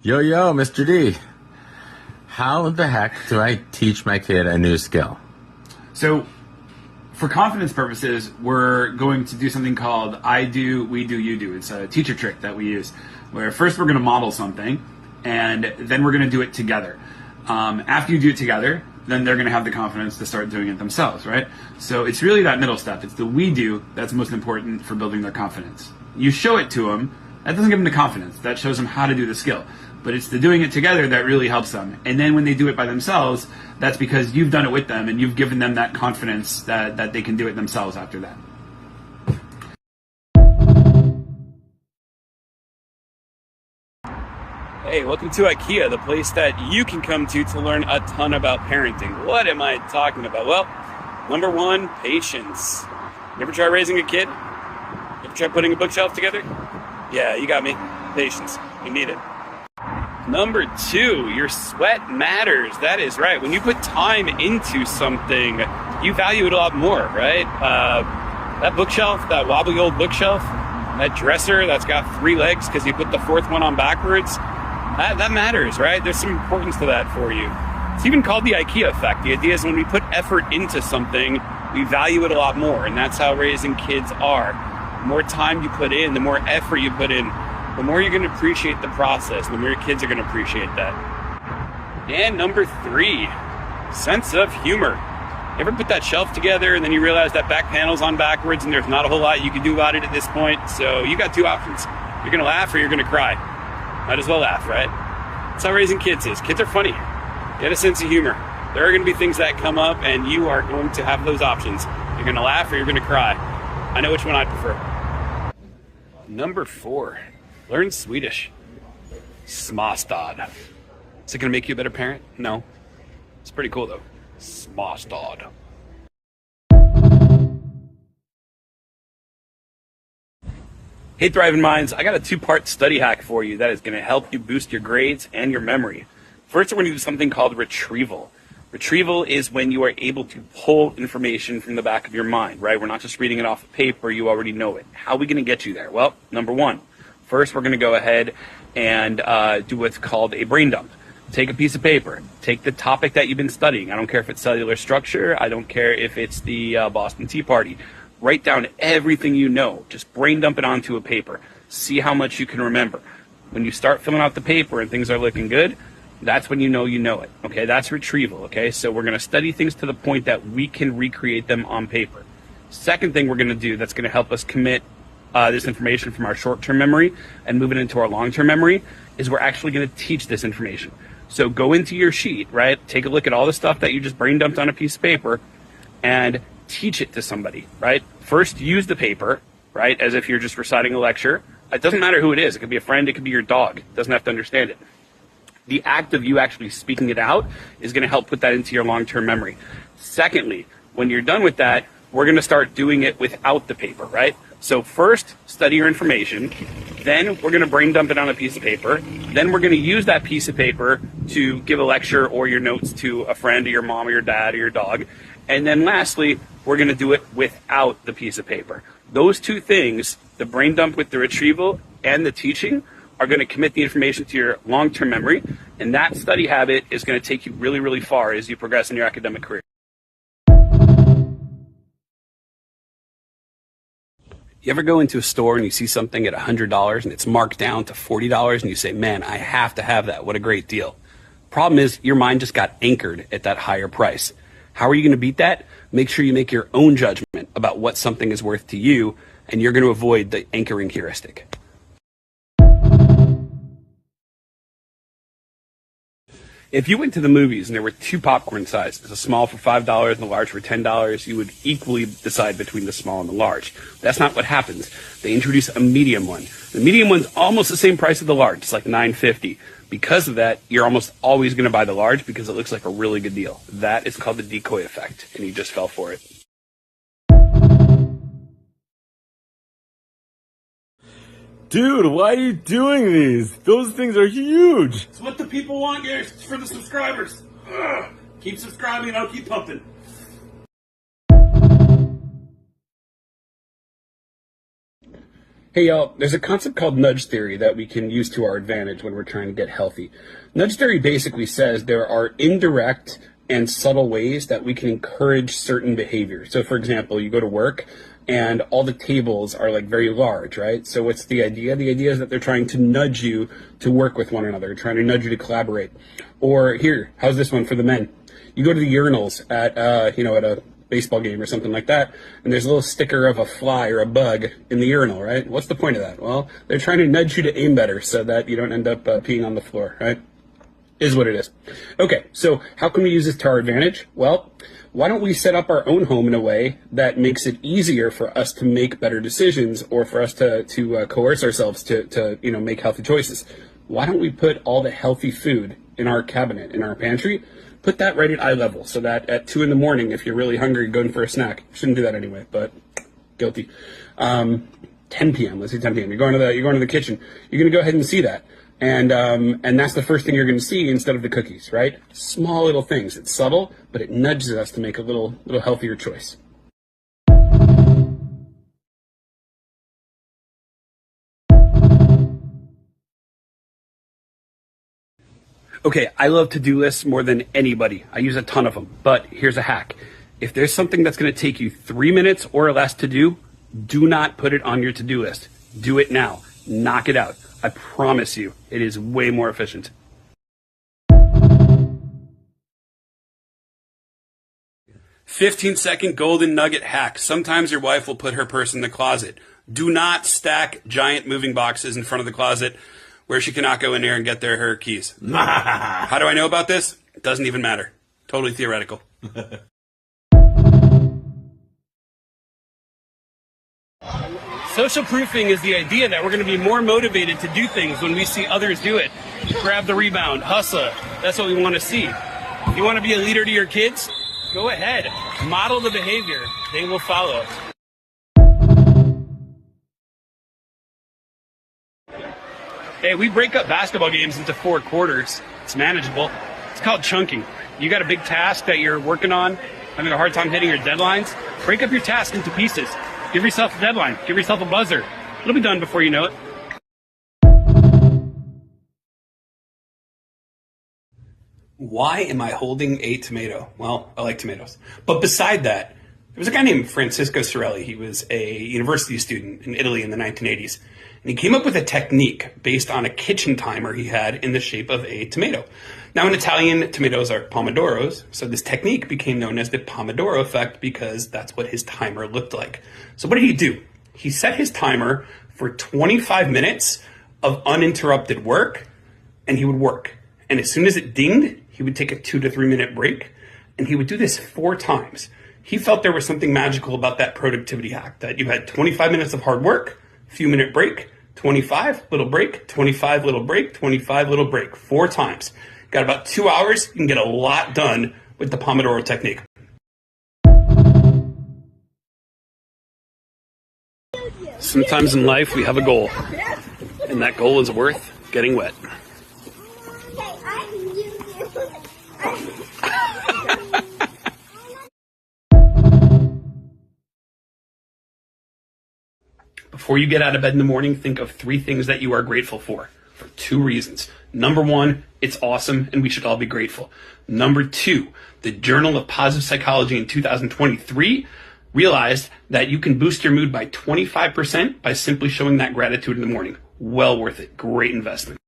Yo, yo, Mr. D. How the heck do I teach my kid a new skill? So, for confidence purposes, we're going to do something called I do, we do, you do. It's a teacher trick that we use, where first we're going to model something, and then we're going to do it together. After you do it together, then they're going to have the confidence to start doing it themselves, right? So it's really that middle step. It's the we do that's most important for building their confidence. You show it to them, that doesn't give them the confidence. That shows them how to do the skill. But it's the doing it together that really helps them. And then when they do it by themselves, that's because you've done it with them and you've given them that confidence that they can do it themselves after that. Hey, welcome to IKEA, the place that you can come to learn a ton about parenting. What am I talking about? Well, number one, patience. You ever try raising a kid? You ever try putting a bookshelf together? Yeah, you got me. Patience. You need it. Number two, your sweat matters. That is right. When you put time into something, you value it a lot more, right? That bookshelf, that wobbly old bookshelf, that dresser that's got 3 legs because you put the 4th one on backwards, that matters, right? There's some importance to that for you. It's even called the IKEA effect. The idea is when we put effort into something, we value it a lot more, and that's how raising kids are. The more time you put in, the more effort you put in, the more you're going to appreciate the process, the more your kids are going to appreciate that. And number 3, sense of humor. You ever put that shelf together and then you realize that back panel's on backwards and there's not a whole lot you can do about it at this point? So you got 2 options. You're going to laugh or you're going to cry. Might as well laugh, right? That's how raising kids is. Kids are funny. Get a sense of humor. There are going to be things that come up and you are going to have those options. You're going to laugh or you're going to cry. I know which one I prefer. Number 4. Learn Swedish. Småstad. Is it going to make you a better parent? No. It's pretty cool though. Småstad. Hey Thriving Minds, I got a 2-part study hack for you that is going to help you boost your grades and your memory. First, we're going to do something called retrieval. Retrieval is when you are able to pull information from the back of your mind, right? We're not just reading it off of paper, you already know it. How are we going to get you there? Well, number 1. First, we're going to go ahead and do what's called a brain dump. Take a piece of paper. Take the topic that you've been studying. I don't care if it's cellular structure. I don't care if it's the Boston Tea Party. Write down everything you know. Just brain dump it onto a paper. See how much you can remember. When you start filling out the paper and things are looking good, that's when you know it. Okay, that's retrieval. Okay, so we're going to study things to the point that we can recreate them on paper. Second thing we're going to do that's going to help us commit this information from our short-term memory and move it into our long-term memory is we're actually going to teach this information. So go into your sheet, right? Take a look at all the stuff that you just brain dumped on a piece of paper and teach it to somebody, right? First, use the paper, right? As if you're just reciting a lecture. It doesn't matter who it is. It could be a friend. It could be your dog. It doesn't have to understand it. The act of you actually speaking it out is going to help put that into your long-term memory. Secondly, when you're done with that, we're going to start doing it without the paper, right? So first, study your information. Then we're going to brain dump it on a piece of paper. Then we're going to use that piece of paper to give a lecture or your notes to a friend or your mom or your dad or your dog. And then lastly, we're going to do it without the piece of paper. Those 2 things, the brain dump with the retrieval and the teaching, are going to commit the information to your long-term memory. And that study habit is going to take you really, really far as you progress in your academic career. You ever go into a store and you see something at $100 and it's marked down to $40 and you say, man, I have to have that. What a great deal. Problem is your mind just got anchored at that higher price. How are you going to beat that? Make sure you make your own judgment about what something is worth to you, and you're going to avoid the anchoring heuristic. If you went to the movies and there were 2 popcorn sizes, a small for $5 and a large for $10, you would equally decide between the small and the large. That's not what happens. They introduce a medium one. The medium one's almost the same price as the large. It's like $9.50. Because of that, you're almost always going to buy the large because it looks like a really good deal. That is called the decoy effect, and you just fell for it. Dude, why are you doing these? Those things are huge. It's what the people want, guys. It's for the subscribers. Ugh. Keep subscribing, I'll keep pumping. Hey y'all, there's a concept called nudge theory that we can use to our advantage when we're trying to get healthy. Nudge theory basically says there are indirect and subtle ways that we can encourage certain behavior. So for example, you go to work and all the tables are like very large, right? So what's the idea? The idea is that they're trying to nudge you to work with one another, trying to nudge you to collaborate. Or here, how's this one for the men? You go to the urinals at a baseball game or something like that, and there's a little sticker of a fly or a bug in the urinal, right? What's the point of that? Well, they're trying to nudge you to aim better so that you don't end up peeing on the floor, right? Is what it is. Okay, so how can we use this to our advantage? Well, why don't we set up our own home in a way that makes it easier for us to make better decisions, or for us to coerce ourselves to make healthy choices? Why don't we put all the healthy food in our cabinet, in our pantry? Put that right at eye level, so that at 2 a.m, if you're really hungry going for a snack, shouldn't do that anyway, but guilty. 10 p.m. Let's say 10 p.m. You're going to the kitchen. You're going to go ahead and see that, and that's the first thing you're going to see instead of the cookies, right? Small little things. It's subtle, but it nudges us to make a little healthier choice. Okay, I love to-do lists more than anybody. I use a ton of them, but here's a hack. If there's something that's going to take you 3 minutes or less to do not put it on your to-do list. Do it now. Knock it out. I promise you, it is way more efficient. "15-second golden nugget hack. Sometimes your wife will put her purse in the closet. Do not stack giant moving boxes in front of the closet where she cannot go in there and get her keys." How do I know about this? It doesn't even matter. Totally theoretical. Social proofing is the idea that we're going to be more motivated to do things when we see others do it. Grab the rebound, hustle. That's what we want to see. If you want to be a leader to your kids, go ahead. Model the behavior. They will follow. Hey, we break up basketball games into 4 quarters. It's manageable. It's called chunking. You got a big task that you're working on, having a hard time hitting your deadlines. Break up your task into pieces. Give yourself a deadline. Give yourself a buzzer. It'll be done before you know it. Why am I holding a tomato? Well, I like tomatoes. But beside that, there was a guy named Francisco Sorelli. He was a university student in Italy in the 1980s. And he came up with a technique based on a kitchen timer he had in the shape of a tomato. Now, in Italian, tomatoes are pomodoros, so this technique became known as the Pomodoro effect because that's what his timer looked like. So what did he do? He set his timer for 25 minutes of uninterrupted work, and he would work. And as soon as it dinged, he would take a 2 to 3 minute break, and he would do this 4 times. He felt there was something magical about that productivity hack, that you had 25 minutes of hard work, few minute break, 25, little break, 25, little break, 25, little break, 4 times. Got about 2 hours, you can get a lot done with the Pomodoro technique. Sometimes in life we have a goal, and that goal is worth getting wet. Before you get out of bed in the morning, think of 3 things that you are grateful for 2 reasons. Number 1, it's awesome and we should all be grateful. Number 2, the Journal of Positive Psychology in 2023 realized that you can boost your mood by 25% by simply showing that gratitude in the morning. Well worth it. Great investment.